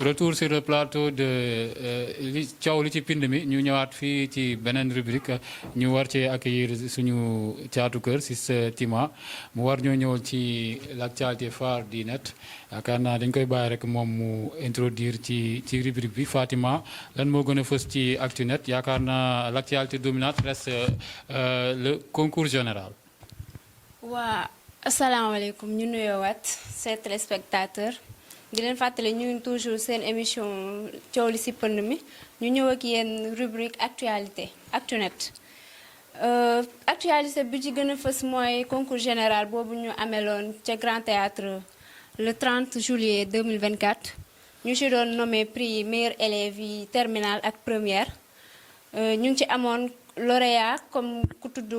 retour sur le plateau de li coow li ci pind mi ñu ñëwaat fii ci beneen rubrique ñu war cee accueillir suñu caatu kër si sa Tima mu war ñoo ñëwal ci l'actualité phare du net yaakaar naa dañ koy bàyyi rek moom mu introduire ci rubrique bi Fatima lan moo gën a fës ci actu net yaakaar naa l'actualité dominante reste le concours général. waa asalaamaaleykum ñu nuyoowaat ces téléspectateurs di leen fàttali ñu ngi toujours seen émission coow li si pënd mi ñu ñëw ak yéen rubrique actualité Actunet actualité bi ci gën a fës mooy concours général boobu ñu ameloon ca Grand Théâtre le 30 juillet 2024 ñu ci doon nommé prix meilleur élève yi terminale ak première ñu ngi ci amoon lauréat comme ku tudd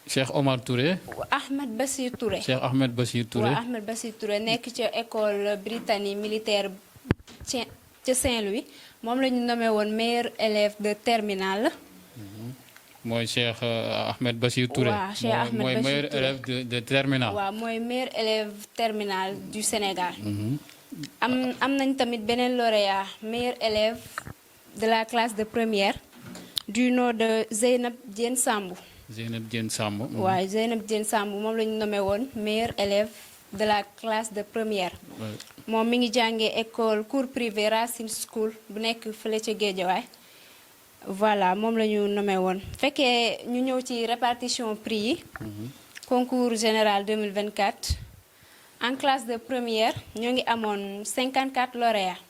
Cheikh Omar Touré. Ahmed Bassir Touré. Cheikh Ahmed Bassir Touré. waaw Ahmed Bassir Touré nekk ca école britannique militaire ca Saint-Louis moom la ñu nommé woon meilleur élève de terminale. mooy Cheikh Ahmed Bassir Touré. waaw Cheikh Ahmed mooy Bassir meilleur Touré. élève de terminale. waaw mooy meilleur élève terminale du Sénégal. am nañ tamit beneen lauréat meilleur élève de la classe de première du nom de Zeynab Diène Sambou. Zeynab Diène Samb. waaw Zeynab Diène Sambou moom la ñu nommé woon meilleur élève de la classe de première. moom mi ngi jàngee école cours privé Racine School bu nekk fële ca Guédiawaye voilà moom la ñu nommé woon fekkee ñu ñëw ci répartition prix yi. concours général 2024 en classe de première ñoo ngi amoon 54 lauréats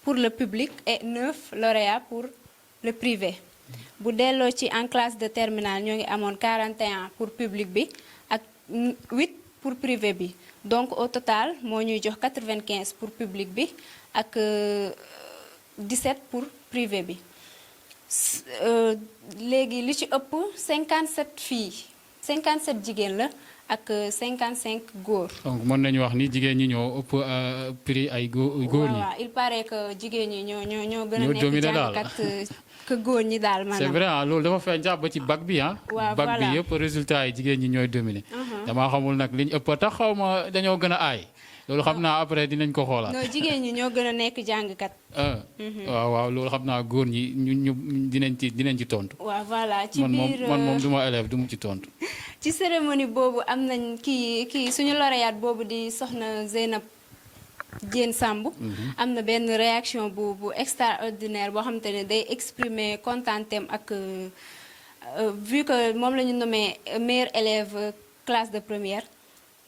pour le public et 9 lauréats pour le privé. bu delloo ci en classe de terminale ñoo ngi amoon 41 pour public bi ak 8 pour privé bi donc au total moo ñuy jox 95 pour public bi ak 17 pour privé bi léegi li ci ëpp 57 filles 57 jigéen la ak 55 góor. donc mën nañu wax ni jigéen ñi ñoo ëpp prix ay góor ñi. waaw il paraît que jigéen ñi ñoo gën a nekk dominé daal jàngkat que góor ñi daal maanaam. c'est vrai ah loolu dafa feeñ sax ba ci bac bi ah. waaw bac bi voilà. yëpp résultat yi jigéen ñi ñooy dominé. damaa xamul nag liñ ëpp tax xaw ma dañoo gën a aay. loolu xam naa après dinañ ko xoolaat. non jigéen ñi ñoo gën a nekk jàngkat. waaw waaw loolu xam naa góor ñi ñu dinañ ci tontu. waaw voilà ci biir man moom du ma élève du mu ci tontu. ci cérémonie boobu am nañ kii suñu lauréat boobu di soxna Zeynab Diène Samb. am na benn réaction bu extraordinaire boo xamante ne day exprimer contenteem ak vu que moom la ñu nommé meilleur élève classe de première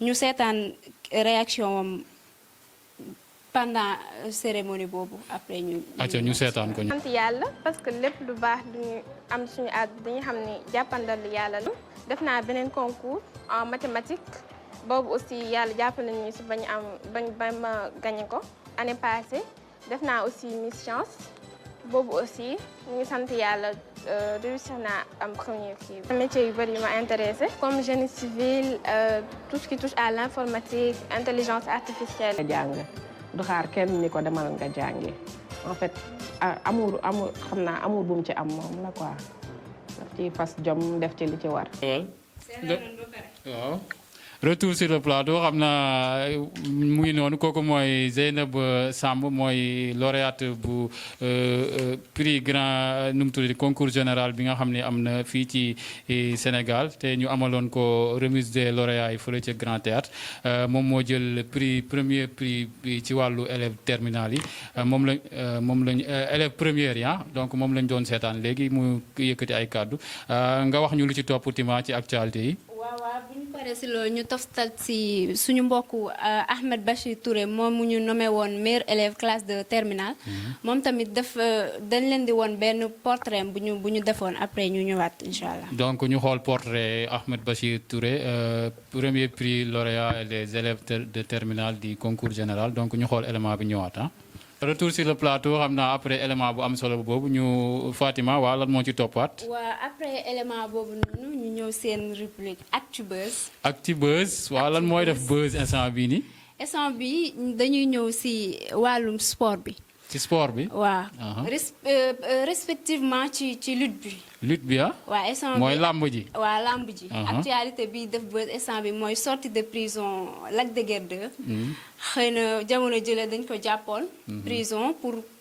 ñu seetaan réaction am pendant cérémonie boobu après ñu. acca ñu seetaan ko ñu. sant yàlla parce que lépp lu baax duñu am suñu àdd dañu xam ni jàppandal yàlla la. def naa beneen concours en mathématiques boobu aussi yàlla jàppale ñu si bañ ma gagné ko. année passée def naa aussi Miss Chance boobu aussi ñu ngi sant yàlla réussir naa am premier kii. métier yu bëri yu ma intéressé comme génie civil tout ce qui touche à l'informatique intelligence artificielle. jàng du xaar kenn ni ko demal nga jàngi en fait amour xam naa amour bu mu ci am moom la quoi daf ci fas jom def ci li ci war. waaw retour sur le plateau xam naa mu ngi noonu kooku mooy Zeynab Samb mooy lauréate bu prix grand nu mu tudd concours général bi nga xam ne am na fii ci Sénégal te ñu amaloon ko remise des lauréats yi fële ca Grand Théâtre moom moo jël premier prix ci wàllu élève terminal yi moom lañ élève première yi donc moom lañ doon seetaan léegi mu yëkkati ay kàddu nga wax ñu lu ci topp Tima ci actualité yi. waaw bu ñu paree si loolu ñu toftal si suñu mbokku Ahmed Bachir Touré moom mu ñu nommé woon meilleur élève classe de terminale moom tamit dañ leen di woon benn portrait bu ñu defoon après ñu ñëwaat incha allah. donc ñu xool portrait Ahmed Bachir Touré premier prix lauréat des élèves de terminale du concours général donc ñu xool élément bi ñëwaat ah. retour sur le plateau xam naa après élément bu am solo boobu ñu Fatima waa lan moo ci toppaat. waaw après élément boobu noonu ñu ñëw seen rubrique Actubuzz. Actubuzz waaw lan mooy def buzz instant bii nii. instant bi dañuy ñëw si wàllum sport bi. ci sport bi. waaw respectivement ci lutte bi. lutte bi ah. waa instant bi mooy làmb ji. waa làmb ji. actualité bi def ba instant bi mooy sortie de prison Lac de Guiers 2. xëy na jamono jële dañ ko jàppoon. prison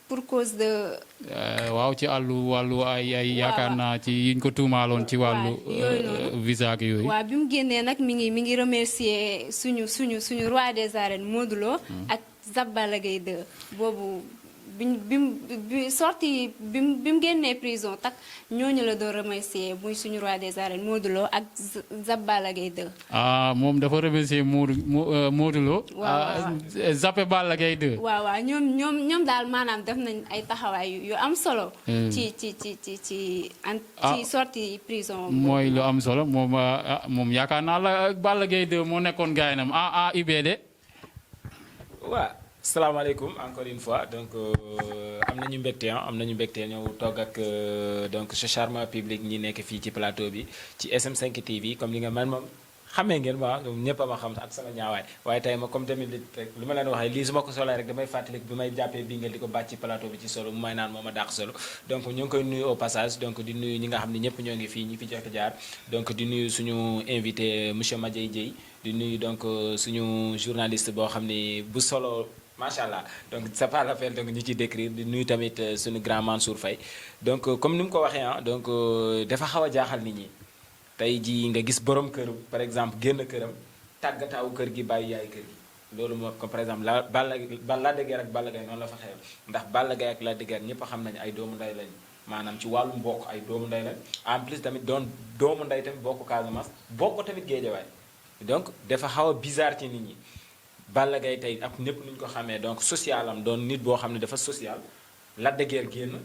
pour cause de. waaw ci wàllu ay yaakaar naa ci yiñ ko tuumaaloon ci wàllu. visa ak yooyu. waaw bi mu génnee nag mi ngi remercier suñu roi des arènes Modou Lo ak Zab Balla Gaye 2 boobu. bi sorti bi mu génnee prison tak ñooñu la doon remercier muy suñu roi des arènes Modou Lo ak Zab Balla Gaye 2. moom dafa remercier Modou Lo. zappe Balla Gaye 2. waaw ñoom daal maanaam def nañ ay taxawaay yu am solo. ci sorti prison. mooy lu am solo moom yaakaar naa la Balla Gaye 2 moo nekkoon gaynam IBD. waaw. salaamaaleykum encore une fois donc am nañu mbégte ñëw toog ak donc ce charmant public ñi nekk fii ci plateau bi ci SM5 TV comme li nga man moom xamee ngeen ma ñëpp a ma xam ak sama ñaawaay waaye tey ma comme tamit rek lu ma leen waxee lii su ma ko solee rek damay fàttali bi may jàppee bi nga di ko bàcc ci plateau bi ci solo mu may naan moo ma dàq solo donc ñu ngi koy nuyu au passage donc di nuyu ñi nga xam ne ñëpp ñoo ngi fii ñi fi jot a jaar donc di nuyu suñu invité monsieur Madiaye Dieye di nuyu donc suñu journaliste boo xam ne bu solo macha allah donc c'est pas la peine donc ñu ciy décrire di nuyu tamit suñu grand Mansour Faye donc comme ni mu ko waxee donc dafa xaw a jaaxal nit ñi tey jii nga gis borom kër par exemple génn këram tàggataawu kër gi bàyyi yaay kër gi loolu moo comme par exemple Lac de Guiers ak Balla Gaye noonu la fa xew ndax Balla Gaye ak Lac de Guiers ñëpp a xam nañu ay doomu ndey lañu maanaam ci wàllu mbokk ay doomu ndey lañ en plus tamit doon doomu ndey tamit bokk Casamance bokk tamit Guédiawaye donc dafa xaw a bizarre ci nit ñi. Balla Gaye tey ak ñëpp nu ñu ko xamee donc social am doon nit boo xam ne dafa social Lac de Guiers génn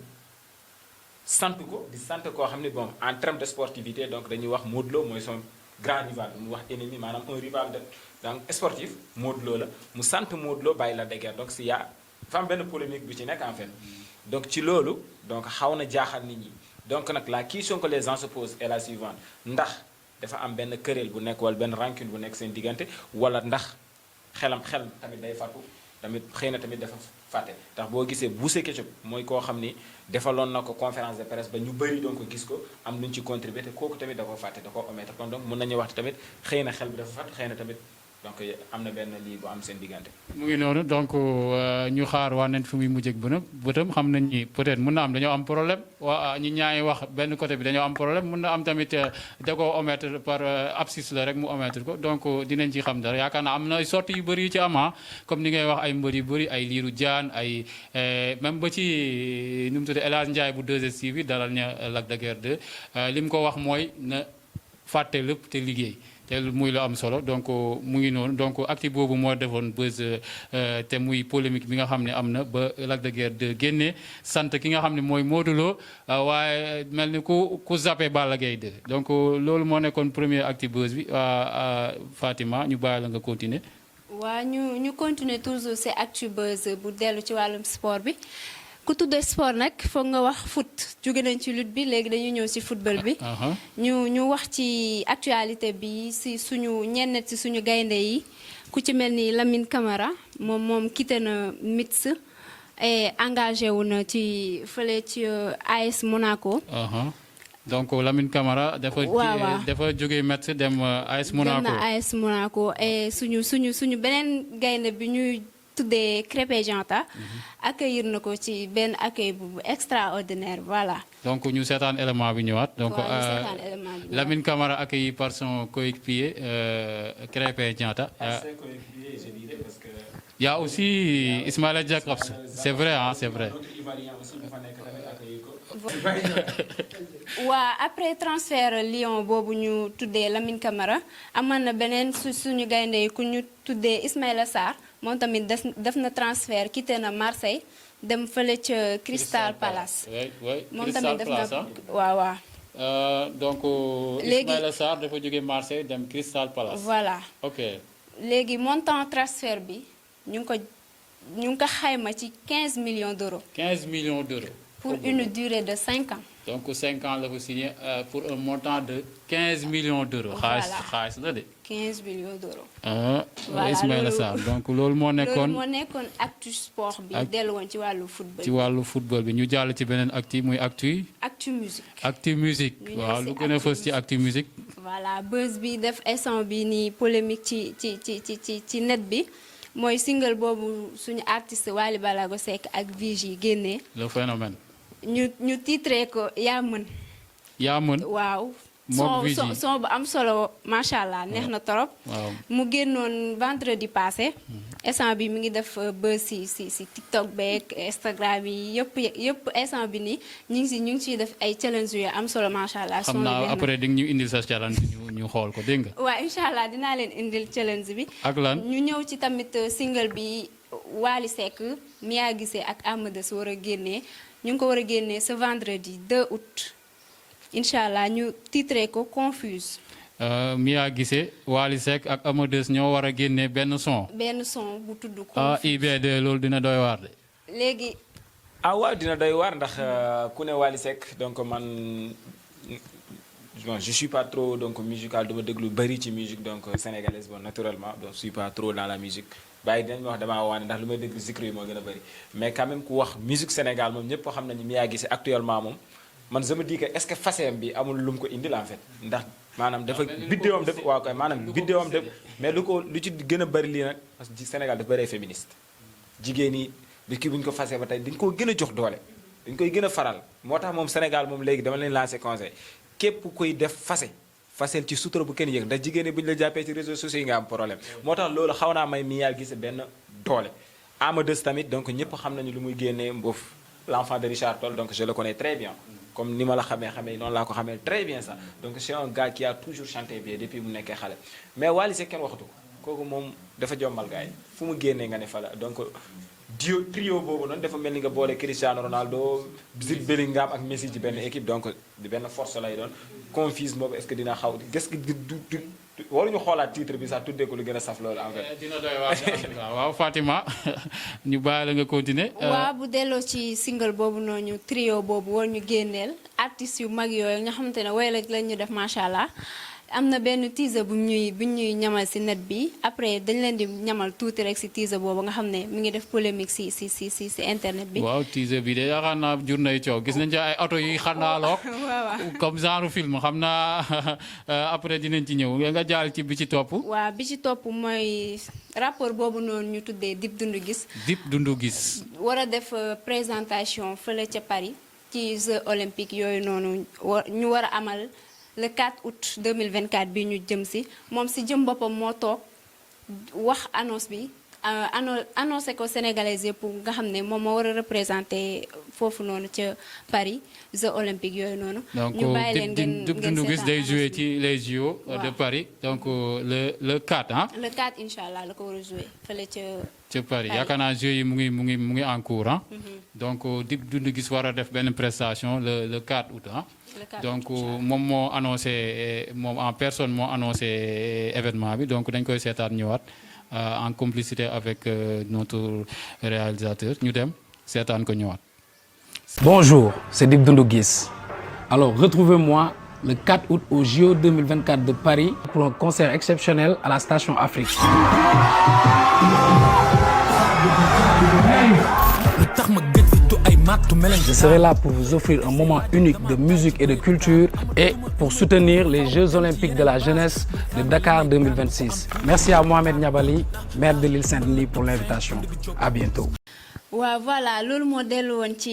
sant ko di sant koo xam ne bon en terme de sportivité donc dañuy wax Modou Lo mooy son grand rival mu wax ennemi maanaam un rival de donc sportif Modou Lo la mu sant Modou Lo bàyyi Lac de Guiers donc si yaa dafa am benn polémique bu ci nekk en fait donc ci loolu donc xaw na jaaxal nit ñi donc nag la question que les gens se posent est la suivante ndax dafa am benn querelle bu nekk wala benn rancune bu nekk seen diggante wala ndax xel tamit day fàttu tamit xëy na tamit dafa fàtte ndax boo gisee Boucher Ketchup mooy koo xam ni defaloon na ko conférence de presse ba ñu bëri donc gis ko am lu ñu ci contribué te kooku tamit da ko fàtte da ko omettre kon donc mën nañu wax tamit xëy na xel bi dafa fàttu xëy na tamit donc am na benn lii bu am seen diggante. mu ngi noonu donc ñu xaar waa nen fi muy mujjee bëtam xam nañ ni peut-être mën na am dañoo am problème waa ñi ñaay wax benn côté bi dañoo am problème mën na am tamit da ko omettre par abscisse la rek mu omettre ko donc dinañ ci xam dara yaakaar naa am na sorties yu bëri yu ci am comme ni ngay wax ay mbër yu bëri ay Lirou Diane ay même ba ci nu mu tuddee El Hadj Ndiaye bu 2STV dalal ña Lac de Guiers 2 li mu ko wax mooy na fàtte lépp te liggéey. te muy lu am solo donc mu ngi noonu donc acte boobu moo defoon buzz te muy polémique bi nga xam ne am na ba Lac de Guiers 2 génnee sant ki nga xam ne mooy Modou Lo waaye mel ni ku zappé Balla Gaye 2 donc loolu moo nekkoon premier acte buzz bi Fatima ñu bàyyi la nga continuer. waa ñu continuer toujours c'est actu buzz bu dellu ci wàllum sport bi. ku tudd sport nag foog nga wax foot jóge nañ ci lutte bi léegi dañuy ñëw ci football bi. ñu wax ci actualité bi ci suñu ñenn ci suñu gaynde yi ku ci mel ni Lamine Camara moom quitté na Metz et engagé wu na ci fële ci AS Monaco. donc Lamine Camara dafa jóge Metz dem AS Monaco. dem na AS Monaco et suñu beneen gaynde bi ñuy tuddee Krépin Diatta accueillir na ko ci benn accueil bu extraordinaire voilà. donc ñu seetaan élément bi ñëwaat. donc Lamine Camara accueilli par son coéquipier Krépin Diatta. Il y a aussi Ismaïla Jakobs c'est vrai c'est vrai. waa après transfert Lyon boobu ñu tuddee Lamine Camara amoon na beneen suñu gaynde yi ku ñu tuddee Ismaïla Sarr moom tamit def na transfert quitté na Marseille dem fële ca Crystal Palace. moom tamit def na waaw. donc Ismaïla Sarr dafa jóge Marseille dem Crystal Palace. voilà ok léegi montant transfert bi ñu ngi ko xayma ci 15 millions d'euros. 15 millions d'euros. pour une durée de 5 ans. donc 5 ans la ko signé pour un montant de 15 millions d'euros. Voilà. xaalis la de. 15 millions d'euros. Voilà Ismaïla Sarr donc loolu moo nekkoon. loolu moo nekkoon actu sport bi. dellu woon ci wàllu football. ci wàllu football bi ñu jàll ci beneen actu muy actu. actu musique. actu musique waaw lu gën a fës ci actu musique. voilà buzz bi def instant bi nii polémique ci net bi mooy single boobu suñu artiste Wally Ballago Seck ak Vigy génnee. le phénomène. ñu titré ko yaa mën. yaa mën. waaw. moom Vigy son bu am solo macha allah neex na torop. waaw mu génnoon vendredi passé. instant bi mi ngi def buzz si TikTok beeg Instagram yi yëpp instant bi nii ñu ngi ciy def ay challenge yu am solo macha allah. xam naa après di nga ñu indil sa challenge ñu xool ko dégg nga. waaw incha allah dinaa leen indil challenge bi. ak lan ñu ñëw ci tamit single bi Wally Seck Mia Guissé ak Amadeus war a génnee ñu ngi ko war a génnee ce vendredi 2 août incha allah ñu titré ko Confuse. Mia Guissé Wally Seck ak Amadeus ñoo war a génne benn son. benn son bu tudd Confuse. IBD loolu dina doy waar de. léegi. waaw dina doy waar ndax ku ne Wally Seck donc man bon je suis pas trop donc musical dama déglu bëri ci musique donc sénégalaise bon naturellement donc je suis pas trop dans la musique bàyyi dinañ ma wax damaa waane ndax lu may déglu zikri yi moo gën a bëri mais quand même ku wax musique Sénégal moom ñëpp xam nañu Mia Guissé actuellement moom man je me dis que est-ce que faseem bi amul lu mu ko indil en fait ndax maanaam dafa biddéewam def waaw kay maanaam biddéewam def mais lu ci gën a bëri lii nag parce que Sénégal dafa bëri féministe jigéen yi bi kii bu ñu ko fasee ba tey dañ koo gën a jox doole dañ koy gën a faral moo tax moom Sénégal moom léegi dama leen lancer conseil képp koy def fasel ci sutura bu kenn yëg ndax jigéen ñi bu ñu la jàppee ci réseaux sociaux yi nga am problème moo tax loolu xaw naa may Mia Guissé benn doole Amadeus tamit donc ñëpp xam nañu lu muy génnee mboof l'enfant de Richard Toll donc je le connais très bien comme ni ma la xamee noonu laa ko xamee très bien ça donc c'est un gars qui a toujours chanté bien depuis mu nekkee xale mais Wally Seck kenn waxatu ko kooku moom dafa jommal gars yi fu mu génnee nga ne fa la donc trio boobu noonu dafa mel ni nga boole Cristiano Ronaldo Jude Bellingham ak Messi ci benn équipe donc di benn force lay doon Confuse boobu est-ce que dina xaw gis nga du waruñu xoolaat titre bi sax tuddee ko lu gën a saf loolu en fait. dina doy waar waaw Fatima ñu bàyyi la nga continuer. waaw bu delloo ci single boobu noonu trio boobu war ñu génneel artistes yu mag yooyu nga xamante ne way lañ ñu def macha allah. am na benn teaser bu ñuy ñamal ci net bi après dañ leen di ñamal tuuti rek ci teaser boobu nga xam ne mi ngi def polémique ci internet bi. waaw teaser bi de yaakaar naa jur nay coow gis nañ ci ay oto yi xandaaloog comme genre film xam naa après dinañ ci ñëw nga jaal ci bi ci topp. waaw bi ci topp mooy rapport boobu noonu ñu tuddee Dip Doundou Guiss. Dip Doundou Guiss. war a def présentation fële ca Paris ci Jeux olympiques yooyu noonu ñu war a amal. le 4 août 2024 bi ñu jëm si moom si jëm boppam moo toog wax annonce bi annoncé ko sénégalais yëpp nga xam ne moom moo war a représenté foofu noonu ca Paris Jeux olympiques yooyu noonu. ñu bàyyi leen ngeen Dip Doundou Guiss day joué ci les JO de Paris donc le 4 ah. le 4 incha allah la ko war a joué fële ca Paris yaakaar naa jeux yi mu ngi en cours ah. donc Dip Doundou Guiss war a def benn prestation le 4 août ah. donc moom moo annoncé moom en personne moo annoncé événement bi donc dañ koy seetaan ñëwaat en complicité avec notre réalisateur ñu dem seetaan ko ñëwaat. Bonjour, c'est Dip Doundou Guiss. Alors retrouvez-moi le 4 août au JO 2024 de Paris pour un concert exceptionnel à la Station Afrique. Je serai là pour vous offrir un moment unique de musique et de culture et pour soutenir les Jeux olympiques de la jeunesse de Dakar 2026. Merci à Mohamed Niabali, maire de l'île Saint-Denis pour l'invitation. À bientôt. waaw voilà loolu moo dellu woon ci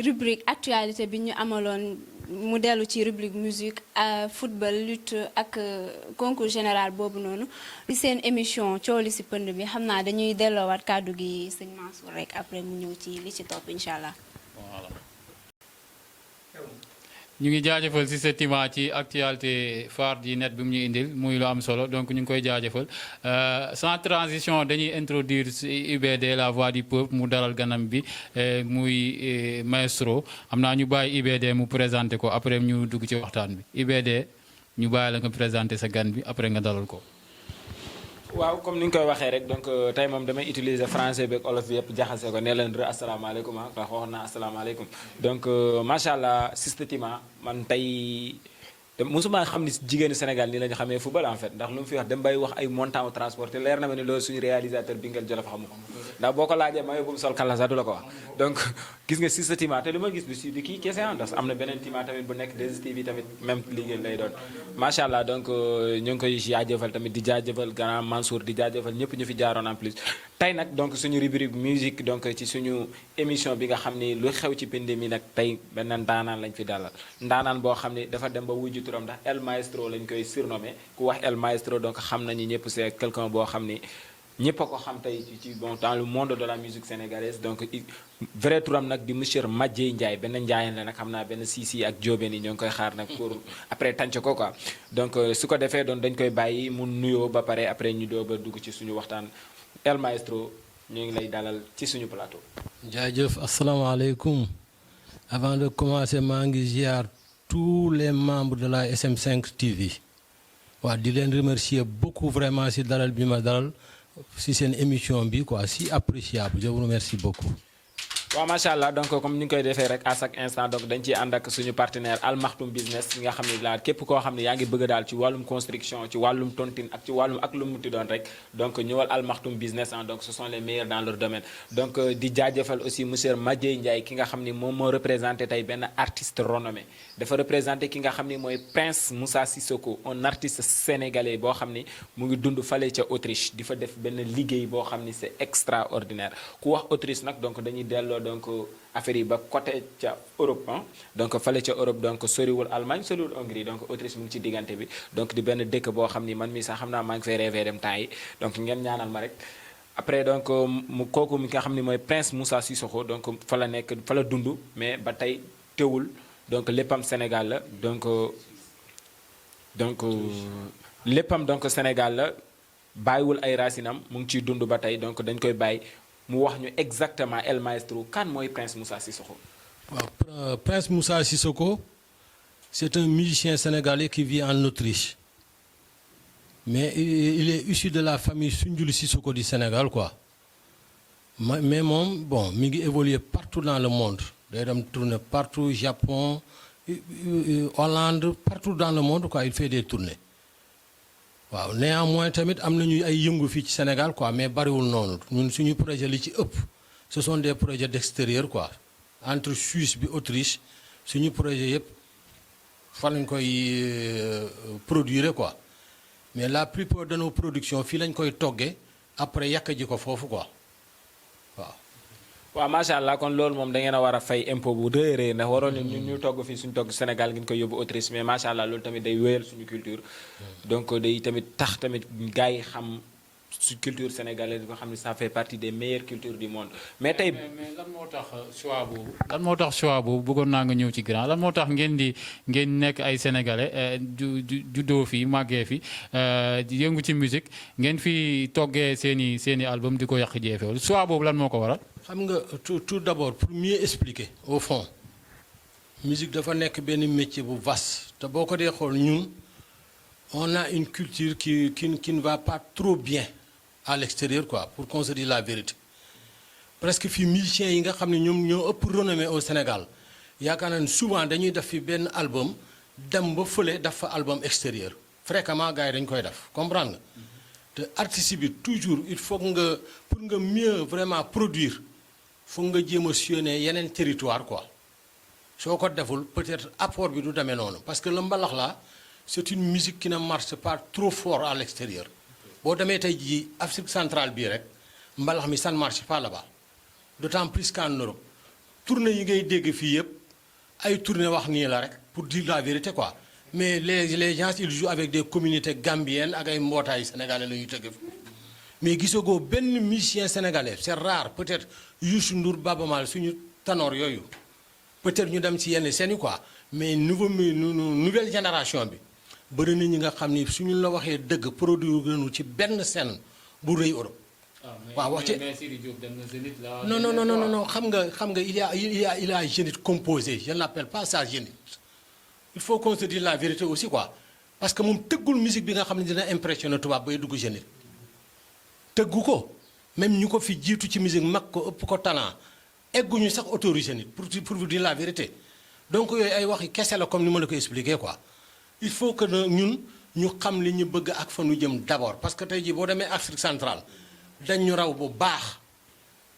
rubrique actualité bi ñu amaloon mu dellu ci rubrique musique football lutte ak concours général boobu noonu li seen émission coow li si pënd bi xam naa dañuy delloowaat kàddu gi sëñ Mansour rek après mu ñëw ci li ci topp incha allah. voilà ñu ngi jaajëfal si cette image ci actualité phare di net bi mu ñu indil muy lu am solo donc ñu ngi koy jaajëfal sans transition dañuy introduire IBD la voix du peuple mu dalal ganam bi muy maestro xam naa ñu bàyyi IBD mu présenté ko après ñu dugg ci waxtaan bi IBD ñu bàyyi la nga présenté sa gan bi après nga dalal ko. waaw comme ni nga koy waxee rek donc tey moom damay utiliser français beeg olof bi yëpp jaxase ko nee leen re asalaamaaleykum ah ndax wax naa asalaamaaleykum donc macha allah Sista Tima man tey mosuma xam ni jigéenu Sénégal nii la ñu xamee football en fait ndax lu mu fi wax dem bay wax ay montant transporté leer na ma ne loolu suñu réalisateur bi ngeen jolof xamu ko ndax boo ko laajee mayo bu mu sol kala sax du la ko wax donc gis nga Sista Tima te li ma gis du kii kese ndax am na beneen Tima tamit bu nekk 2STV tamit même liggéey lay doon macha allah donc ñu ngi koy jaajëfal tamit di jaajëfal grand Mansour di jaajëfal ñëpp ñu fi jaaroon en plus tey nag donc suñu rubrique musique donc ci suñu émission bi nga xam ni lu xew ci pinde mi nag tey benn ndaanaan lañ fi dalal ndaanaan boo xam ni dafa dem ba wujju turam ndax El Maestro lañ koy surnommé ku wax El Maestro donc xam nañu ñëpp c'est quelqu'un boo xam ni ñëpp a ko xam tey ci bon dans le monde de la musique sénégalaise donc vrai turam nag di monsieur Madjey Ndiaye benn Ndiayen la nag xam naa benn Sisi ak Jóobe ni ñoo ngi koy xaar nag pour après tànc ko quoi donc su ko defee doon dañ koy bàyyi mu nuyoo ba pare après ñu doo ba dugg ci suñu waxtaan El Maestro ñu ngi lay dalal ci suñu plateau. jaajëf asalaamaaleykum avant de commencer maa ngi ziar tous les membres de la SM5 TV waaw di leen remercier beaucoup vraiment si dalal bi ma dalal si seen émission bi quoi si appréciable je vous remercie beaucoup. waaw macha allah donc comme ni ñu koy defee rek à chaque instant donc dañ ciy ànd ak suñu partenaire Al Maktoum Business nga xam ne daal képp koo xam ne yaa ngi bëgg daal ci wàllum construction ci wàllum tontine ak ci wàllum ak lu mu ti doon rek donc ñëwal Al Maktoum Business donc ce sont les meilleurs dans leur domaine donc di jaajëfal aussi monsieur Madjey Ndiaye ki nga xam ni moom moo représenté tey benn artiste renommé dafa représenté ki nga xam ni mooy Prince Moussa Sissoko un artiste sénégalais boo xam ni mu ngi dund fale ca Autriche di fa def benn liggéey boo xam ni c'est extraordinaire ku wax Autriche nag donc dañuy delloo donc affaire yi ba côté ca Europe donc fale ca Europe donc soriwul Allemagne soriwul Hongrie donc Autriche mu ngi ci diggante bi donc di benn dëkk boo xam ni man mi sax xam naa maa ngi fay rêvé dem temps yi donc ngeen ñaanal ma rek après donc mu kooku mi nga xam ni mooy Prince Moussa Sissoko donc fa la nekk fa la dund mais ba tey teewul donc léppam Sénégal la donc léppam donc Sénégal la bàyyiwul ay racinam mu ngi ciy dund ba tey donc dañ koy bàyyi mu wax ñu exactement El Maestro kan mooy Prince Moussa Sissoko. waaw Prince Moussa Sissoko c'est un musicien sénégalais qui vit en Autriche mais il est issu de la famille Sunjulu Sissoko du Sénégal quoi mais moom bon mi ngi évoluer partout dans le monde day dem tourner partout Japon Hollande partout dans le monde quoi il fait des tournées. waaw néanmoins tamit am nañu ay yëngu fii ci Sénégal quoi mais bariwul noonu ñun suñu projet li ci ëpp ce sont des projets d'extérieur quoi entre Suisse bi Autriche suñu projet yëpp fa lañ koy produire quoi mais la plupart de nos productions fii lañ koy toggee après yàq ji ko foofu quoi waaw. waaw macha allah kon loolu moom da ngeen a war a fay impôt bu rëy a rëy ndax waroon ñun ñu togg fii suñu togg Sénégal ngeen koy yóbbu Autriche mais macha allah loolu tamit day wéyal suñu culture donc day tamit tax tamit gars yi xam su culture sénégalaise nga xam ne ça fait partie des meilleures cultures du monde mais tey. mais lan moo tax choix boobu. lan moo tax choix boobu bëggoon naa nga ñëw ci grand lan moo tax ngeen nekk ay sénégalais juddoo fi màggee fi yëngu ci musique ngeen fi toggee seen i album di ko yàq jeefewul choix boobu lan moo ko waral. xam nga tout d'abord pour mieux expliquer au fond musique dafa nekk benn métier bu vaste te boo ko dee xool ñun on a une culture qui ne va pas trop bien à l'extérieur quoi pour qu'on se dise la vérité presque fii musiciens yi nga xam ne ñoom ñoo ëpp renommé au Sénégal yaakaar naa ne souvent dañuy def fi benn album dem ba fële def fa album extérieur fréquemment gars yi dañ koy def comprendre nga te artiste bi toujours il faut nga pour nga mieux vraiment produire foog nga jéem a sillonner yeneen territoire quoi soo ko deful peut-être apport bi du demee noonu parce que le mbalax la c'est une musique qui ne marche pas trop fort à l'extérieur boo demee tey jii Afrique centrale bii rek mbalax mi ça ne marche pas là-bas d'autant plus qu'en Europe tournée yi ngay dégg fii yëpp ay tournée wax nii la rek pour dire la vérité quoi mais les gens ils jouent avec des communautés gambiennes ak ay mbootaay sénégalais la ñuy tëgg fi mais gisagoo benn musicien sénégalais c'est rare peut-être Youssou Ndour Baaba Maal suñu tanoor yooyu peut-être ñu dem ci yenn scènes yi quoi mais nouvelle génération bi bëri na ñi nga xam ni suñu la waxee dëgg produire gënu ci benn scène bu rëy Europe. waaw wax ci non xam nga il a Zénith composé je ne l'appelle pas ça Zénith il faut qu'on se dise la vérité aussi quoi parce que moom tëggul musique bi nga xam ne dina impressionner tubaab bay dugg Zénith tëggu ko même ñu ko fi jiitu ci musique mag ko ëpp ko talent egguñu sax autorisé nit pour vous dire la vérité donc yooyu ay waxi kese la comme ni ma la ko expliquer quoi il faut que ñun ñu xam li ñu bëgg ak fa nu jëm d'abord parce que tey jii boo demee Afrique centrale dañ ñu raw bu baax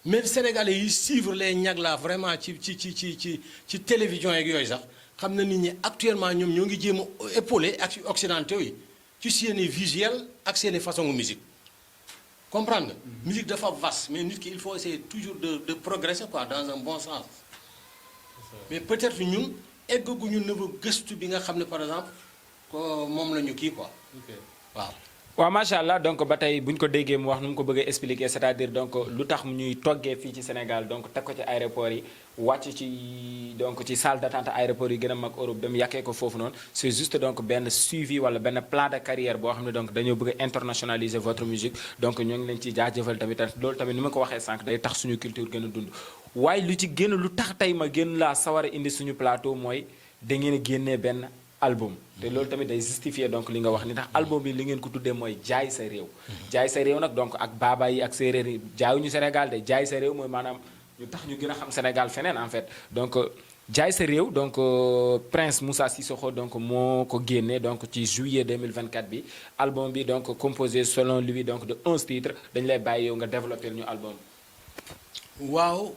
mais Sénégalais yi suivre les ñag la vraiment ci télévision yeeg yooyu sax xam na nit ñi actuellement ñoom ñoo ngi jéem a épauler ak occidentaux yi ci seeni visuel ak seeni façon musique comprendre nga musique dafa vaste mais nit ki il faut essayer toujours de progresser quoi dans un bon sens mais peut-être ñun eggaguñu niveau gëstu bi nga xam ne par exemple ko moom la ñu kii quoi waaw waaw macha allah donc ba tey bu ñu ko déggee mu wax nu mu ko bëggee expliquer c'est-à-dire donc lu tax ñuy toggee fii ci Sénégal donc teg ko ci aéroport yi wàcc ci donc ci salle d'attente aéroport yi gën a mag Europe dem yàkkee ko foofu noonu c'est juste donc benn suivi wala benn plan de carrière boo xam ne donc dañoo bëgg a internationaliser votre musique donc ñoo ngi leen ci jaajëfal tamit loolu tamit ni ma ko waxee sànq day tax suñu culture gën a dund waaye lu ci gën a lu tax tey ma gën laa sawar a indi suñu plateau mooy da ngeen a génnee benn album te loolu tamit day justifier donc li nga wax ni tax album bi li ngeen ko tuddee mooy jaay sa réew jaay sa réew nag donc ak baaba yi ak séeréer yi jaayuñu Sénégal de jaay sa réew mooy maanaam ñu tax ñu gën a xam Sénégal feneen en fait donc jaay sa réew donc Prince Moussa Sissoko donc moo ko génnee donc ci juillet 2024 bi album bi donc composé selon lui donc de 11 titres dañu lay bàyyi yow nga développer ñu album bi. waaw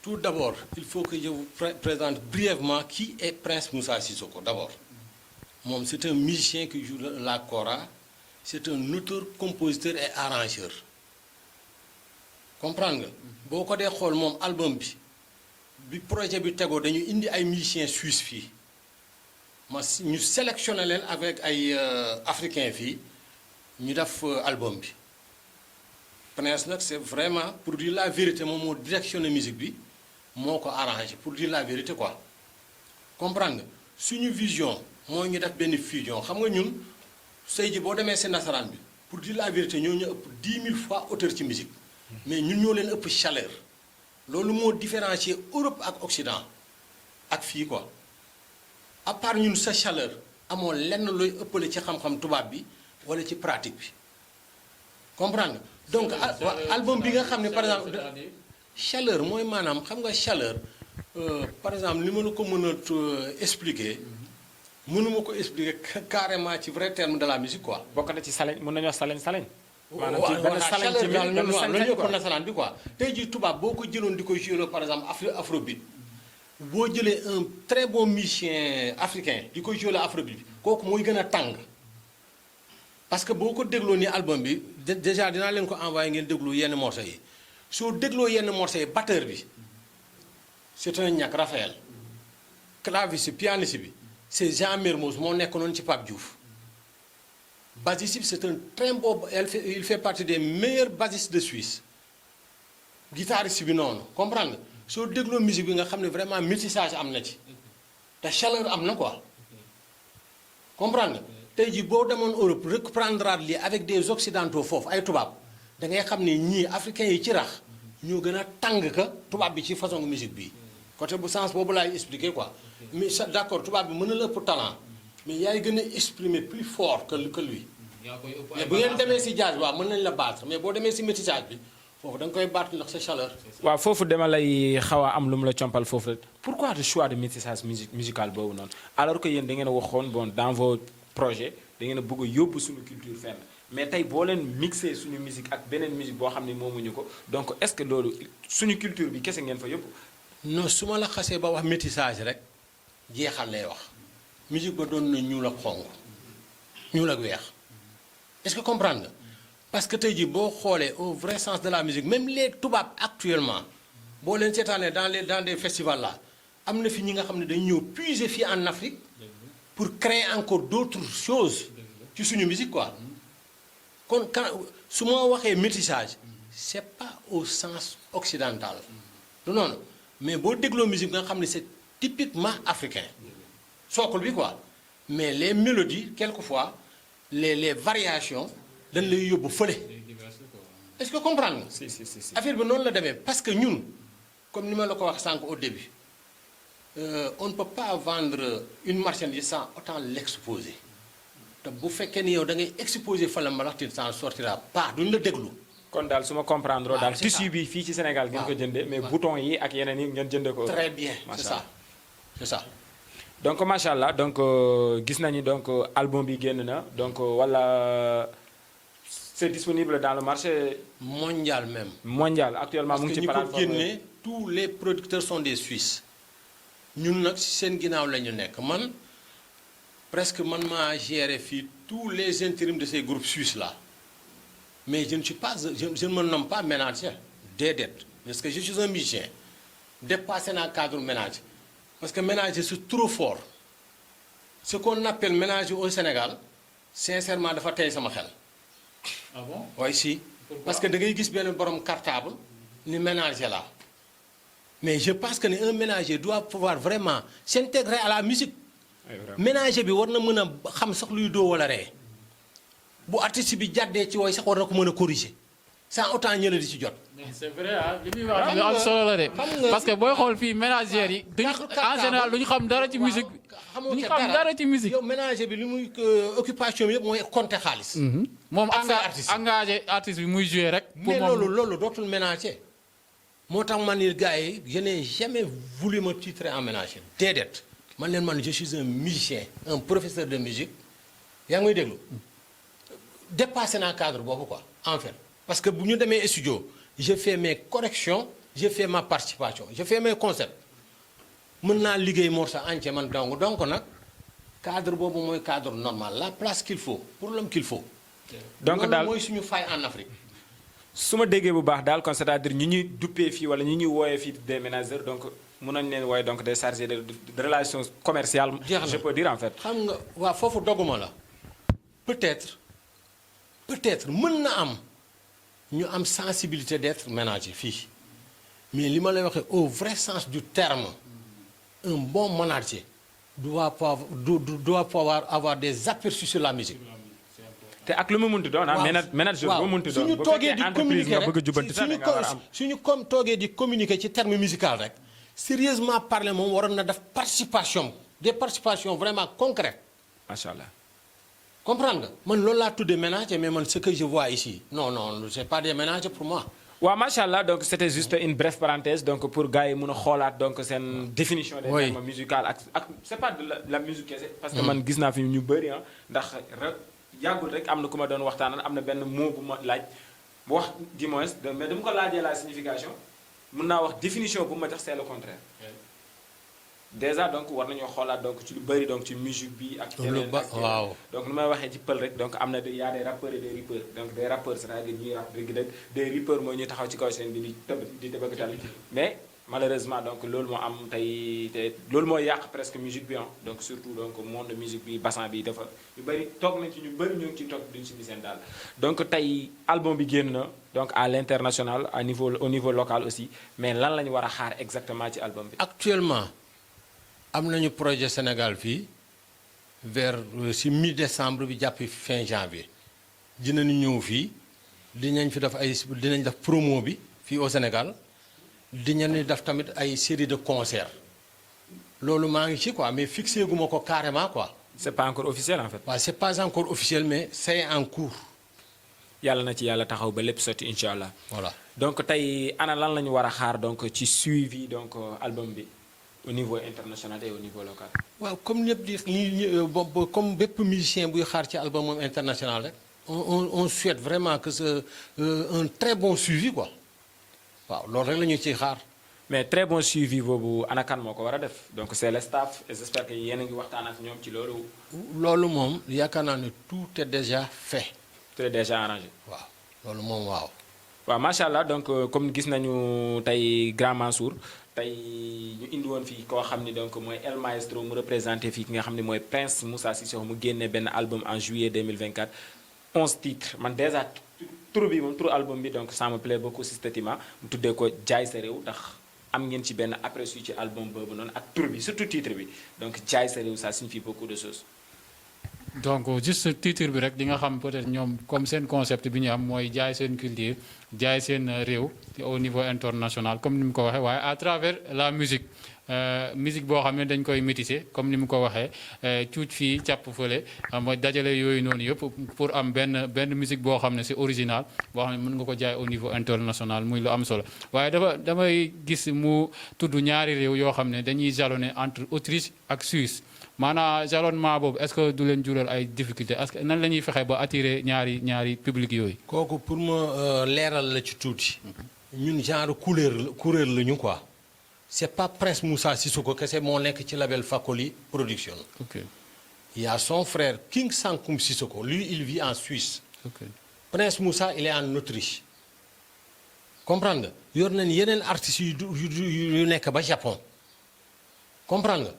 tout d'abord il faut que je vous présente brièvement qui est Prince Moussa Sissoko d'abord. Moom c'est un musicien qui joue la kora c'est un auteur compositeur et arrangeur comprendre nga boo ko dee xool moom album bi projet bi tegoo dañu indi ay musiciens suisses fii ñu sélectionné leen avec ay africains fii ñu def album bi Prince nag c'est vraiment pour dire la vérité moom moo directionné musique bi moo ko arrangé pour dire la vérité quoi comprendre nga suñu vision mooy ñu def benn fusion xam nga ñun sëy ji boo demee si nasaraan bi pour dire la vérité ñoo ñu ëpp 10 000 fois auteur ci musique mais ñun ñoo leen ëpp chaleur loolu moo différencier Europe ak Occident ak fii quoi à part ñun sa chaleur amoo lenn looy ëppale ci xam-xam tubaab bi wala ci pratique bi comprendre nga donc album bi nga xam ne par exemple chaleur mooy maanaam xam nga chaleur par exemple li ma la ko mën a expliquer mënuma ko expliquer carrément ci vrai terme de la musique quoi. bokk na ci salañ mën nañu wax salañ. maanaam ci benn salañ ci benn loolu ko nasaraan bi quoi. tey jii tubaab boo ko jëloon di ko jouer par exemple afrobeat boo jëlee un très bon musicien africain di ko jouer afrobeat bi kooku mooy gën a tàng parce que boo ko dégloo ni album bi déjà dinaa leen ko envoyer ngeen déglu yenn morceaux yi soo dégloo yenn morceaux yi batteur bi c'est un ñàkk Raphaël claviste pianiste bi. c'est Jean Mermoz moo nekk noonu ci Pape Diouf bassiste bi c'est un très beau il fait partie des meilleurs bassistes de Suisse guitariste bi noonu comprendre nga soo dégloo musique bi nga xam ne vraiment métissage am na ci te chaleur am na quoi comprendre nga tey jii boo demoon Europe reprendre lii avec des occidentaux foofu ay tubaab da ngay xam ne ñii africains yi ci rax ñoo gën a tàng ka tubaab bi ci façon musique bi côté bu sens boobu laay expliquer quoi mais ça d'accord tubaab bi mën na la ëpp talent mais yaay gën a exprimer plus fort que lui mais bu ngeen demee si jazz waaw mën nañ la battre mais boo demee si métissage bi foofu da nga koy battre ndax sa chaleur. waaw foofu dama lay xaw a am lu mu la compal foofu la pourquoi le choix de métissage musical boobu noonu alors que yéen da ngeen a waxoon bon dans vos projets da ngeen a bëgg a yóbbu suñu culture fenn mais tey boo leen mixé suñu musique ak beneen musique boo xam ne moomuñu ko donc est-ce que loolu suñu culture bi kese ngeen fa yóbbu. non su ma la xasee ba wax métissage rek jeexal lay wax musique ba doon na ñuul ak xonq ñuul ak weex est-ce que comprendre nga parce que tey jii boo xoolee au vrai sens de la musique même les tubaab actuellement boo leen seetaanee dans des festivals là am na fi ñi nga xam ne dañu ñëw puiser fii en Afrique pour créer encore d'autres choses ci suñu musique quoi kon quand su ma waxee métissage c'est pas au sens occidental du noonu mais boo dégloo musique nga xam ne c'est typiquement africain socle bi quoi mais les mélodies quelquefois les variations dañ lay yóbbu fële est-ce que comprendre nga. si. affaire bi noonu la demee parce que ñun comme ni ma la ko wax sànq au début on ne peut pas vendre une marchandise sans autant l'exposer te bu fekkee ni yow da ngay exposer fa la mbalax tu s'en sortira pas duñ la déglu kon daal su ma comprendre daal c'est tissu ça. bi fii ci Sénégal ngeen ko jëndee mais bouton yi ak yeneen yi ngeen jëndee ko. Très bien, c'est Macha ça. Allah. C'est ça. donc macha allah donc gis nañu donc album bi génn na donc wala c'est disponible dans le marché Mondial même. mondial actuellement Parce mu que ngi ci ñi ko plateforme génne tous les producteurs sont des Suisses. ñun nag si seen ginnaaw la ñu nekk man presque man maa géré fii tous les intérims de ces groupes suisses là. Mais je ne suis pas, je ne me nomme pas ménager, déedéet, parce que je suis un musicien, dépassé dans le cadre ménage. Parce que ménager, c'est trop fort. Ce qu'on appelle ménager au Sénégal, sincèrement, dafa tey sama xel. Ah bon? Oui, si. Parce que da ngay gis benn borom cartable ni ménager là. Mais je pense que un ménager doit pouvoir vraiment s'intégrer à la musique. Oui, vraiment. Ménager bi war na mën a xam sax luy doo wala ree. Bu artiste bi jàddee ci woy sax war na ko mën a corriger sans autant ñële di ci jot. C'est vrai ah li muy wax lu am solo la de parce que booy xool fii ménagères yi duñu en général duñu xam dara ci musique bi duñu xam dara ci musique. yow ménager bi li muy occupation bi yëpp mooy compter xaalis. moom affaire artiste engagé artiste bi muy jouer rek. pour mais moom loolu dootul ménager. moo tax man ni gars yi je n'ai jamais voulu me titrer en ménager déedéet man je suis un musicien un professeur de musique yaa ngi may déglu. Dépassé dans le cadre boobu quoi en fait parce que bu ñu demee studio je fais mes corrections je fais ma participation je fais mes concepts mën naa liggéey morceau entier man donc nag cadre boobu mooy cadre normal la place qu'il faut pour l'homme qu'il faut. donc loolu daal mooy suñu faille en Afrique. su ma déggee bu baax daal kon c'est-à-dire ñi ñuy duppee fii wala ñi ñuy wooyee fii des ménageurs donc mun nañu leen wooye donc des chargés de relations commerciales. je peux dire en fait. xam nga waa foofu doguma la peut-être mën na am ñu am sensibilité d'être ménager fii mais li ma lay waxee au vrai sens du terme un bon manager doit pouvoir avoir des aperçus sur la musique. te ak lu mu munti doon ah. manager bu mu munti doon suñu bu toogee fekkee di entreprise communiquer nga bëgg a jubanti sax da nga war a am. suñu comme toogee di communiquer ci terme musical rek sérieusement parler moom waroon na def participation des participations vraiment concrètes. macha allah. comprendre nga man loolu laa tuddee ménager mais man ce que je vois ici non c'est pas des ménagers pour moi. waaw macha allah donc c'était juste une brève parenthèse donc pour gars yi mun a xoolaat donc seen définition des Oui. termes musicaux ak c'est pas de la musique kese parce que man gis naa fi ñu bëri ah ndax yàggul rek am na ku ma doon waxtaanal am na benn mot bu ma laaj bu wax du moins mais dama ko laajee la signification mun naa wax définition bu ma jox c'est le contraire déjà donc war nañoo xoolaat donc ci lu bëri donc ci musique bi ak yeneen waaw. donc nu may waxee ci pël rek donc am na y a des rappeurs et des rippeurs donc des rappeurs c'est-à-dire ñuy rap dëgg-dëgg des rippeurs mooy ñuy taxaw ci kaw seen bi di tëbëgg tal mais malheureusement donc loolu moo am tey te loolu moo yàq presque musique bi donc surtout donc monde musique bi bassin bi dafa ñu bëri toog nañ ci ñu bëri ñu ngi ci toog duñ si bi seen daal donc tey album bi génn na donc à l'international au niveau local aussi mais lan la ñu war a xaar exactement ci album bi. Actuellement am nañu projet Sénégal fii vers si mi-décembre bi jàpp fin janvier dinañu ñëw fii dinañ def promo bi fii au Sénégal dinañu def tamit ay série de concerts loolu maa ngi ci quoi mais fixé guma ko carrément quoi. c'est pas encore officiel en fait. waaw c'est pas encore officiel mais c'est en cours. yàlla na ci yàlla taxaw ba lépp sotti incha allah. Voilà. donc tey ana lan la ñu war a xaar donc ci suivi donc album bi au niveau international et au niveau local. waaw comme ñëpp di comme bépp musicien buy xaar ci album international rek on souhaite vraiment que c'est un très bon suivi quoi waaw loolu rek la ñu ciy xaar. mais très bon suivi boobu ana kan moo ko war a def donc c'est le staff et j'espère que yéen a ngi waxtaan ak ñoom ci loolu. loolu moom yaakaar naa ne tout est déjà fait. tout est déjà arrangé. waaw loolu moom waaw. waaw macha allah donc comme gis nañu tey Grand Mansour tey ñu indi woon fii koo xam ni donc mooy El Maestro mu représenté fii ki nga xam ne mooy Prince Moussa Sissoko mu génne benn album en juillet 2024 11 titres man déjà tur bi moom tur album bi donc ça me plaît beaucoup systématiquement mu tuddee ko jaay sa réew ndax am ngeen ci benn aperçu ci album boobu noonu ak tur bi surtout titre bi donc jaay sa réew ça signifie beaucoup de choses. donc juste titre bi rek di nga xam peut-être ñoom comme seen concept bi ñu am mooy jaay seen culture jaay seen réew au niveau international comme ni mu ko waxee waaye à travers la musique musique boo xam ne dañ koy métisser comme ni mu ko waxee cuuc fii càpp fële mooy dajale yooyu noonu yëpp pour am benn musique boo xam ne c'est original boo xam ne mën nga ko jaay au niveau international muy lu am solo waaye damay gis mu tudd ñaari réew yoo xam ne dañuy jalonné entre Autriche ak Suisse maanaam jalonnement boobu est-ce que du leen jural ay difficultés est-ce que nan la ñuy fexe ba attirer ñaari public yooyu. kooku pour ma leeral la ci tuuti. ñun genre couleur la ñu quoi. c'est pas Prince Moussa Sissoko kese moo nekk ci label Fakoli Production. ok il y a son frère King Sankum Sissoko lui il vit en Suisse. ok Prince Moussa il est en Autriche. comprendre nga yor nañ yeneen artistes yu nekk ba Japon. comprendre nga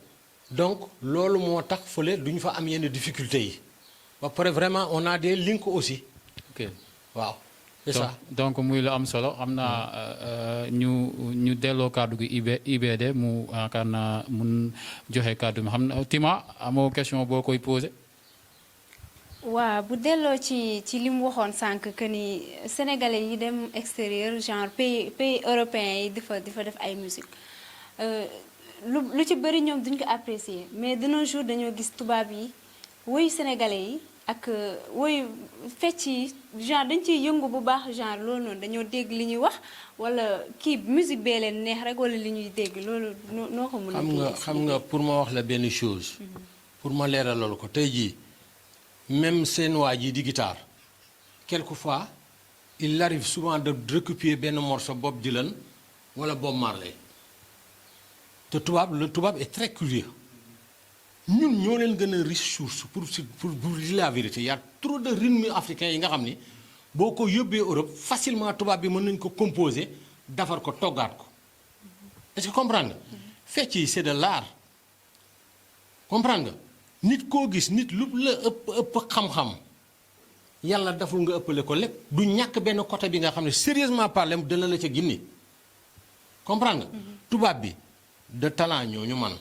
donc loolu moo tax fële duñu fa am yenn difficultés yi ba pare vraiment on a des links aussi. ok waaw c'est ça. donc muy lu am solo xam naa ñu delloo kàddu gi IBD mu yaakaar naa mun joxe kàddu mi xam na Tima amoo question boo koy posé. waaw bu delloo ci li mu waxoon sànq que ni sénégalais yi dem extérieur genre pays européens yi di fa def ay musique lu ci bëri ñoom duñ ko apprécier mais de nos jours dañoo gis tubaab yi woyu sénégalais yi ak woyu fecc yi genre dañ ciy yëngu bu baax genre loolu noonu dañoo dégg li ñuy wax wala kii musique bee leen neex rek wala li ñuy dégg loolu noo ko mën a. xam nga pour ma wax la benn chose. pour ma leeral loolu ko tey jii même seen waa ji di guitare quelquefois il arrive souvent de récupérer benn morceau Bob Dylan wala Bob Marley. te le tubaab est très curieux ñun ñoo leen gën a riche source pour dire la vérité il y a trop de rythmes africains yi nga xam ni boo ko yóbbee Europe facilement tubaab bi mën nañu ko composer defar ko toggaat ko est-ce que comprendre nga fecc yi c'est de l'art comprendre nga nit koo gis nit lu la ëpp xam-xam yàlla deful nga ëppale ko lépp du ñàkk benn côté bi nga xam ne sérieusement parler dana la ca ginni comprendre nga tubaab bi de talent ñooñu man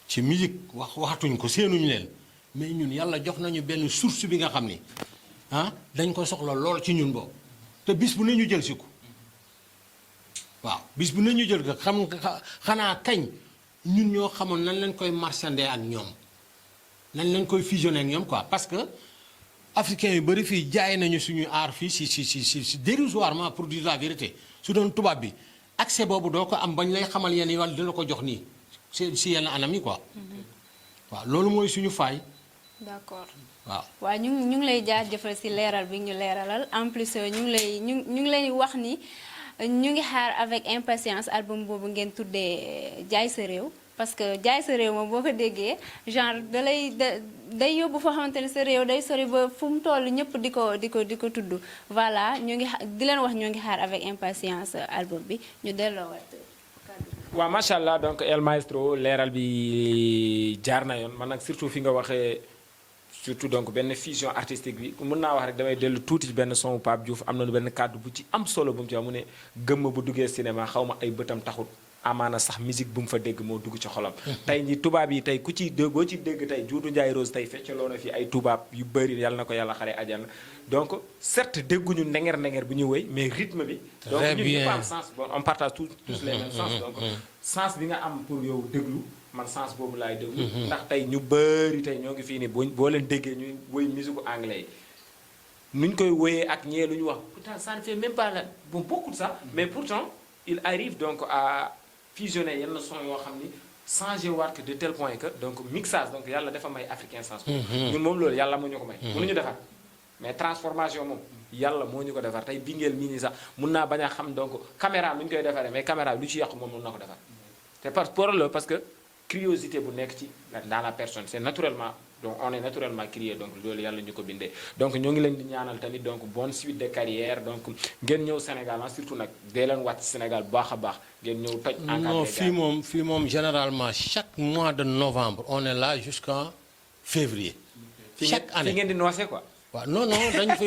ci musique waxatuñ ko seenuñu leen mais ñun yàlla jox nañu benn source bi nga xam ni dañ ko soxla lool ci ñun boobu te bis bu ne ñu jël si ko waaw bis bu ne ñu jël ko xanaa kañ ñun ñoo xamoon nan leen koy marchander ak ñoom nan leen koy fusionner ak ñoom quoi parce que africains yu bëri fii jaay nañu suñu art fii si dérisoirement pour dire la vérité su doon tubaab bi accès boobu doo ko am bañ lay xamal yenn yi wala dina ko jox nii si yenn anam yi quoi. waaw loolu mooy suñu faay. d'accord waaw ñu ngi lay jaajëfal si leeral bi ñu leeralal en plus ñu ngi lay wax ni ñu ngi xaar avec impatience album boobu ngeen tuddee jaay sa réew parce que jaay sa réew moom boo ko déggee genre day yóbbu foo xamante ne sa réew day sori ba fu mu toll ñëpp di ko tudd voilà ñu ngi di leen wax ñoo ngi xaar avec impatience album bi ñu delloowaat. waaw macha allah donc El Maestro leeral bi jaar na yoon man nag surtout fi nga waxee surtout donc benn fusion artistique bi mën naa wax rek damay dellu tuuti ci benn son Pape Diouf am na benn kàddu bu ci am solo bu mu ci wax mu ne gëmm bu duggee cinéma xaw ma ay bëtam taxut amaana sax musique bu mu fa dégg moo dugg ci xolam. tey ñi tubaab yi tey ku ci boo ci dégg tey Doudou Ndiaye Rose tey feccaloo na fi ay tubaab yu bëri yàlla na ko yàlla xare ajana donc certes dégguñu ndenger bu ñu wëy mais rythme bi. donc ñun ñëpp am sens bon on partage tous les mêmes sens donc sens bi nga am pour yow déglu man sens boobu laay déglu. ndax tey ñu bëri tey ñoo ngi fii nii boo leen déggee ñuy wëy musique anglais yi nuñ koy wëyee ak ñee lu ñu wax pourtant ça ne fait même pas la bon beaucoup de ça mais pourtant il arrive donc à fusionner yenn son yoo xam ni changé waat que de tel point que donc mixage donc yàlla dafa may africain sens. ñun moom loolu yàlla moo ñu ko may. mënuñu defar mais transformation moom yàlla moo ñu ko defar tey bingeel mii nii sax mun naa bañ a xam donc caméra lu ñu koy defaree mais caméra lu ci yàqu moom mun na ko defar te parce que curiosité bu nekk ci dans la personne c'est naturellement donc on est naturellement curieux donc loolu yàlla ñu ko bindee donc ñoo ngi leen di ñaanal tamit donc bonne suite de carrière donc ngeen ñëw Sénégal surtout nag dee leen wàcc Sénégal bu baax a baax ngeen ñëw toj. non fii moom généralement chaque mois de novembre on est là jusqu'en février. chaque année fi ngeen di noosee quoi. waaw non dañ fi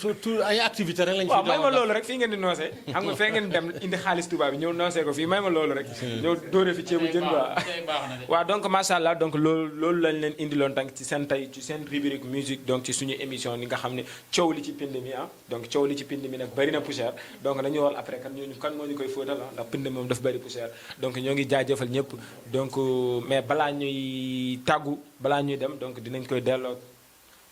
surtout ay activité rek lañ fi waaw may ma loolu rek fii ngeen di noosee xam nga fee ngeen dem indi xaalis tubaab bi ñëw noosee ko fii may ma loolu rek ñëw dóore fi ceebu jën quoi waaw donc macha allah donc loolu lañ leen indiloon tank ci seen tey ci seen rubrique musique donc ci suñu émission ni nga xam ne coow li ci pind mi donc coow li ci pind mi nag bëri na poussière donc dañu wol après kan moo ñu koy fóotal ndax pind moom daf bëri poussière donc ñoo ngi jaajëfal ñëpp donc mais balaa ñuy tàggu balaa ñuy dem donc dinañ koy delloo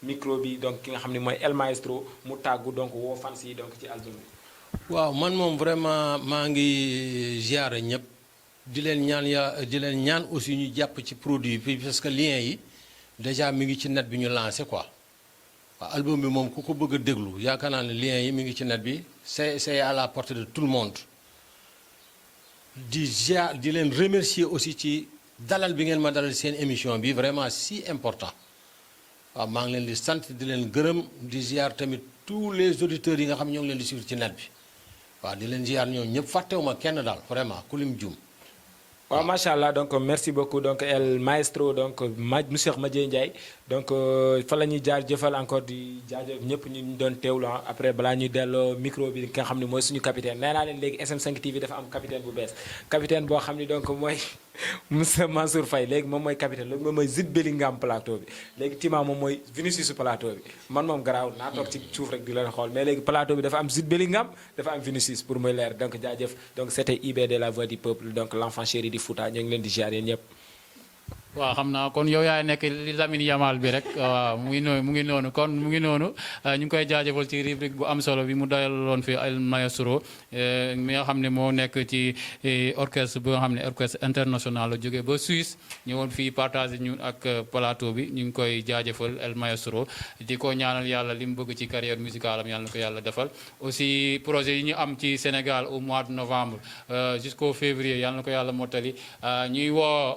micro bi donc ki nga xam ne mooy El Maestro mu tàggu donc woo fans yi donc ci album bi. waaw man moom vraiment maa ngi ziare ñëpp di leen ñaan aussi ñu jàpp ci produit bi parce que lien yi déjà mi ngi ci net bi ñu lancé quoi waaw album bi moom ku ko bëgg a déglu yaakaar naa ne lien yi mi ngi ci net bi c'est à la portée de tout le monde di leen remercier aussi ci dalal bi ngeen ma dalal seen émission bi vraiment si important. waaw maa ngi leen di sant di leen gërëm di ziar tamit tous les auditeurs yi nga xam ñoo ngi leen di suivre ci net bi waaw di leen ziar ñoom ñëpp fàttewuma kenn daal vraiment ku lim juum. waaw macha allah donc merci beaucoup donc El Maestro donc monsieur Madieye Ndiaye donc fa la ñuy jaar jëfal encore di jaajëf ñëpp ñu doon teewlu après balaa ñuy delloo micro bi nga xam ne mooy suñu capitaine nee naa leen léegi SM5 TV dafa am capitaine bu bees capitaine boo xam ne donc mooy monsieur Mansour Faye léegi moom mooy capitaine léegi moom mooy Jude Bellingham plateau bi léegi Tima moom mooy Vinicius plateau bi man moom garaawul naa toog ci suuf rek di leen xool mais léegi plateau bi dafa am Jude Bellingham dafa am Vinicius pour muy leer donc jaajëf donc c'était IBD la voix du peuple donc l'enfant chéri di Fouta ñu ngi leen di ziar yéen ñëpp. waaw xam naa kon yow yaay nekk li Lamine Yamal bi rek waaw mu ngi noonu kon mu ngi noonu ñu ngi koy jaajëfal ci rubrique bu am solo bi mu dayaloon fi El Maestro mi nga xam ne moo nekk ci orchestre bu nga xam ne orchestre international la jógee ba Suisse ñëwoon fii partagé ñun ak plateau bi ñu ngi koy jaajëfal El Maestro di ko ñaanal yàlla li mu bëgg ci carrière musicale am yàlla na ko yàlla defal aussi projet yi ñu am ci Sénégal au mois de novembre jusqu'au février yàlla na ko yàlla mottali ñuy woo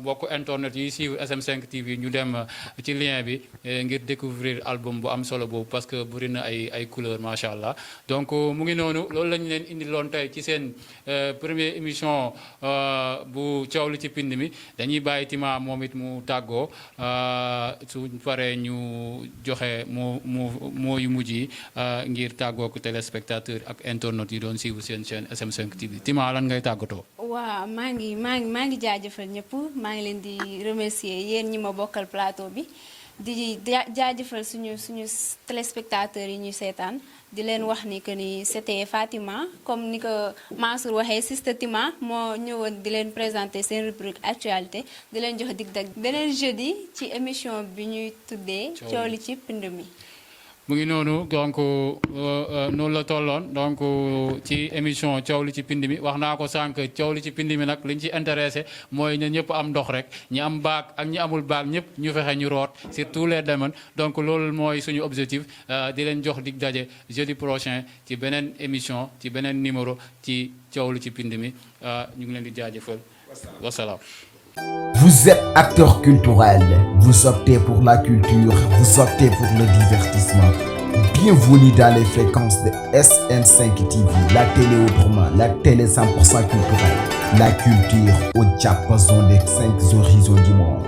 mbokk internet yi suivre SM5 TV ñu dem ci lien bi ngir découvrir album bu am solo boobu parce que bëri na ay couleur macha allah donc mu ngi noonu loolu lañu leen indi loon tey ci seen première émission bu coow li ci pind mi dañuy bàyyi Tima moom it mu tàggoo su paree ñu joxe moo yu mujj yi ngir tàggoo ko téléspectateur ak internet yi doon suivre seen chaîne SM5 TV Tima lan ngay tàggatoo. waaw maa ngi jaajëfal ñëpp maa ngi leen di remercier yéen ñi ma bokkal plateau bi di jaajëfal suñu téléspectateurs yi ñuy seetaan di leen wax ni que ni c'était Fatima comme ni ko Mansour waxee Sister Tima moo ñëwoon di leen présenter seen rubrique actualité di leen jox dig dag beneen jeudi ci émission bi ñuy tuddee coow li ci pind mi. mu ngi noonu donc noonu la tolloon donc ci émission coow li ci pind mi wax naa ko sànq coow li ci pind mi nag li ñu ci intéressé mooy na ñëpp am ndox rek ñi am baag ak ñi amul baag ñëpp ñu fexe ñu root sur tous les domaines donc loolu mooy suñu objectif di leen jox dig daje jeudi prochain ci beneen émission ci beneen numéro ci coow li ci pind mi ñu ngi leen di jaajëfal wasalaam. Vous êtes acteur culturel, vous optez pour la culture, vous optez pour le divertissement. Bienvenue dans les fréquences de SM5 TV, la télé autrement, la télé 100% culturelle, la culture au diapason des 5 horizons du monde.